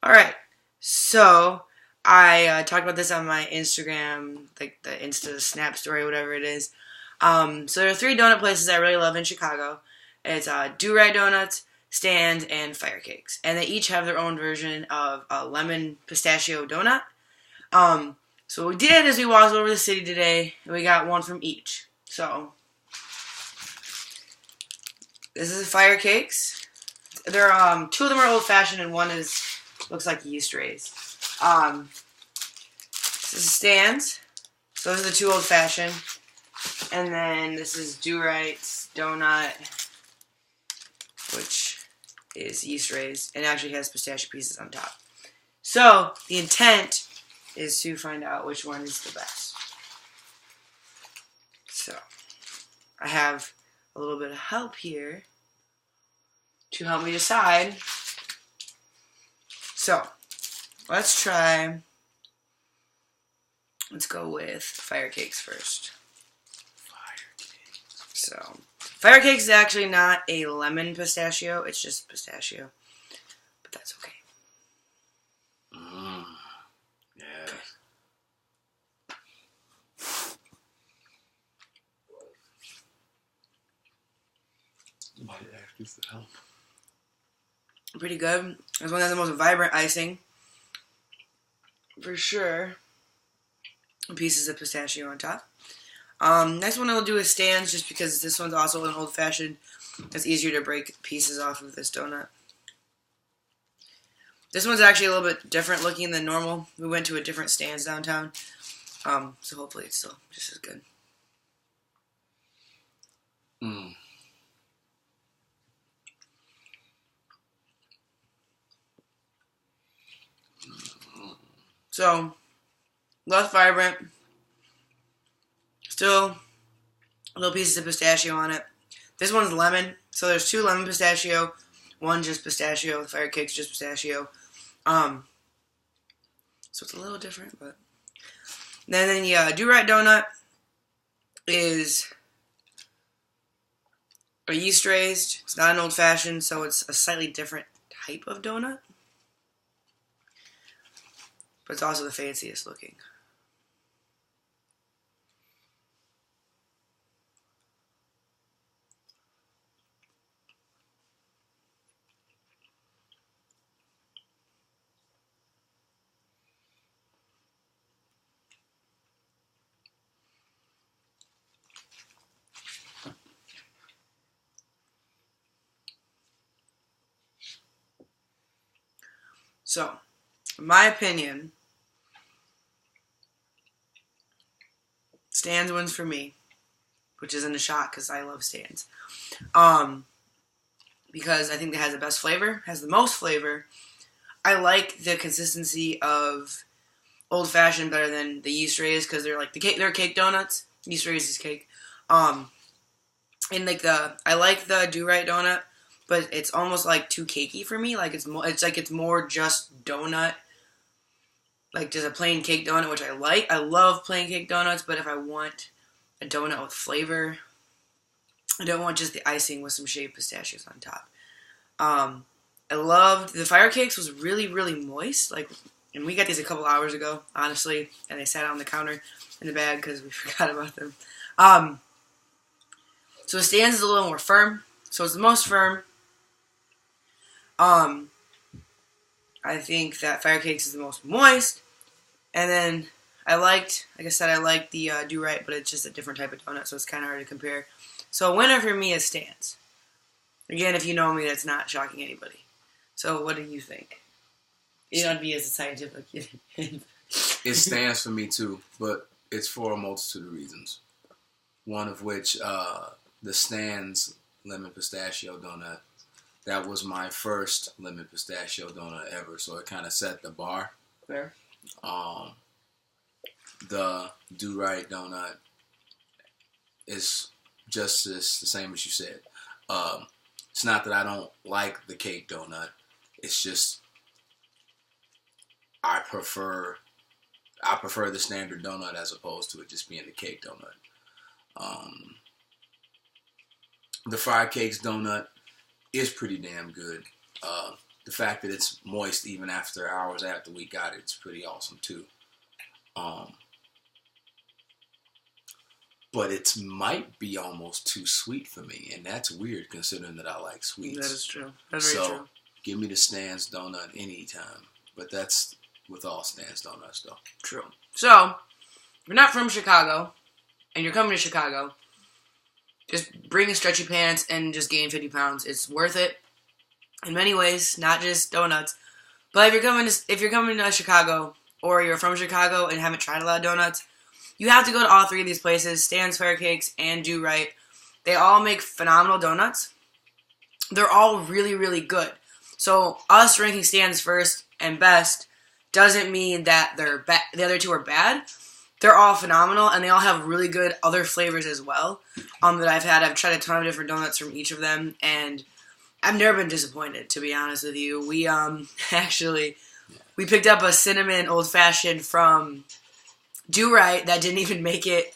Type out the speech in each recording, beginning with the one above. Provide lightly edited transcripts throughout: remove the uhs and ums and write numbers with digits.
Alright, so I talked about this on my Instagram, like the Insta Snap story, whatever it is. So there are three donut places I really love in Chicago. It's Do-rite Donuts, Stan's, and Firecakes. And they each have their own version of a lemon pistachio donut. So what we did is we walked over the city today, and we got one from each. So, this is Firecakes. They're, two of them are old-fashioned, and one looks like yeast raised. This is Stan's. So those are the two old-fashioned. And then this is Do-rite's donut, which is yeast raised, and actually has pistachio pieces on top. So, the intent is to find out which one is the best. So, I have a little bit of help here to help me decide. So, let's go with Firecakes first. So, Firecakes is actually not a lemon pistachio, it's just pistachio. But that's okay. Yeah. Might ask this to help. Pretty good. This one has the most vibrant icing. For sure. Pieces of pistachio on top. Next one I'll do is Stan's, just because this one's also an old-fashioned. It's easier to break pieces off of this donut. This one's actually a little bit different looking than normal. We went to a different Stan's downtown. So hopefully it's still just as good. So, less vibrant. Still, little pieces of pistachio on it. This one's lemon, so there's two lemon pistachio, one just pistachio. The Firecake's just pistachio. So it's a little different, but then the Do-rite donut is a yeast raised. It's not an old fashioned, so it's a slightly different type of donut, but it's also the fanciest looking. So, in my opinion, Stan's wins for me, which isn't a shock because I love Stan's. Because I think it has the best flavor, has the most flavor. I like the consistency of old fashioned better than the yeast raised because they're like they're cake donuts. Yeast raised is cake. And like I like the Do-rite donut, but it's almost like too cakey for me. Like it's more just donut, like just a plain cake donut, which I like. I love plain cake donuts, but if I want a donut with flavor, I don't want just the icing with some shaved pistachios on top. I loved the Firecakes. Was really, really moist. And we got these a couple hours ago, honestly, and they sat on the counter in the bag because we forgot about them. So the Stan's is a little more firm. So it's the most firm. I think that Firecakes is the most moist. And then like I said, I like the Do-rite, but it's just a different type of donut, so it's kind of hard to compare. So a winner for me is Stan's. Again, if you know me, that's not shocking anybody. So what do you think? You don't have to be as scientific. It stands for me too, but it's for a multitude of reasons. One of which, the Stan's lemon pistachio donut. That was my first lemon pistachio donut ever, so it kind of set the bar. Fair. The Do-rite donut is just the same as you said. It's not that I don't like the cake donut. It's just I prefer the standard donut as opposed to it just being the cake donut. The Firecakes donut is pretty damn good. the fact that it's moist even after hours after we got it's pretty awesome too. But it might be almost too sweet for me, and that's weird considering that I like sweets. That is true. That's very true. Give me the Stan's donut anytime. But that's with all Stan's donuts, though. True. So, if you're not from Chicago, and you're coming to Chicago, just bring stretchy pants and just gain 50 pounds. It's worth it in many ways, not just donuts. But if you're coming to Chicago, or you're from Chicago and haven't tried a lot of donuts, you have to go to all three of these places, Stan's, Firecakes, and Do-rite. They all make phenomenal donuts. They're all really, really good. So us ranking Stan's first and best doesn't mean that the other two are bad. They're all phenomenal, and they all have really good other flavors as well that I've had. I've tried a ton of different donuts from each of them, and I've never been disappointed, to be honest with you. We picked up a cinnamon old-fashioned from Do-rite that didn't even make it.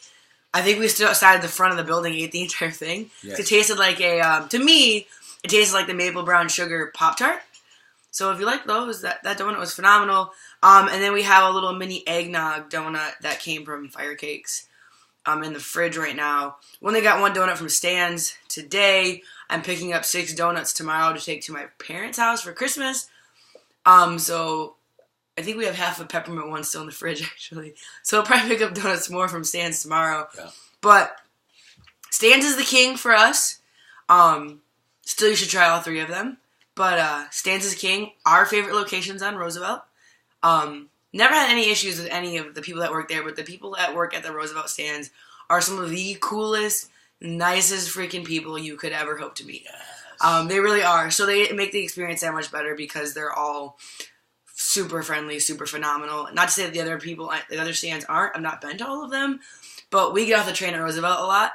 I think we stood outside the front of the building and ate the entire thing. Yes. It tasted like to me, it tasted like the maple brown sugar Pop-Tart. So if you like those, that donut was phenomenal. And then we have a little mini eggnog donut that came from Firecakes in the fridge right now. We only got one donut from Stan's today. I'm picking up 6 donuts tomorrow to take to my parents' house for Christmas. So I think we have half a peppermint one still in the fridge, actually. So I'll probably pick up donuts more from Stan's tomorrow. Yeah. But Stan's is the king for us. Still, you should try all 3 of them. But Stan's is king. Our favorite location's on Roosevelt. Never had any issues with any of the people that work there, but the people that work at the Roosevelt Stan's are some of the coolest, nicest freaking people you could ever hope to meet. Yes. They really are. So they make the experience that much better because they're all super friendly, super phenomenal. Not to say that the other stands aren't. I've not been to all of them. But we get off the train at Roosevelt a lot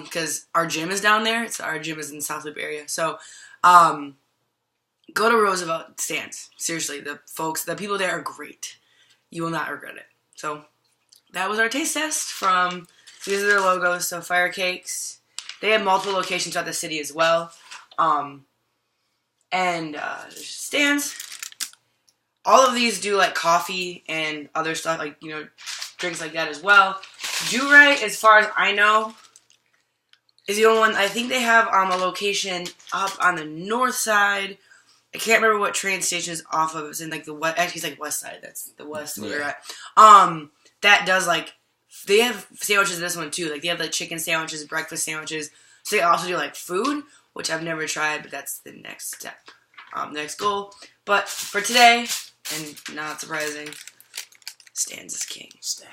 because our gym is down there. Our gym is in the South Loop area. So go to Roosevelt Stands. Seriously, the people there are great. You will not regret it. So that was our taste test from, these are their logos. So Firecakes. They have multiple locations throughout the city as well. Stands. All of these do like coffee and other stuff, like, drinks like that as well. Do-rite, as far as I know, is the only one. I think they have a location up on the north side. I can't remember what train station is off of. It's in like the west. Actually, it's like west side. That's the west where we're at. That does they have sandwiches. This one too. Like they have like chicken sandwiches, breakfast sandwiches. So they also do like food, which I've never tried, but that's the next step, next goal. But for today, and not surprising, Stan's is king. Stan.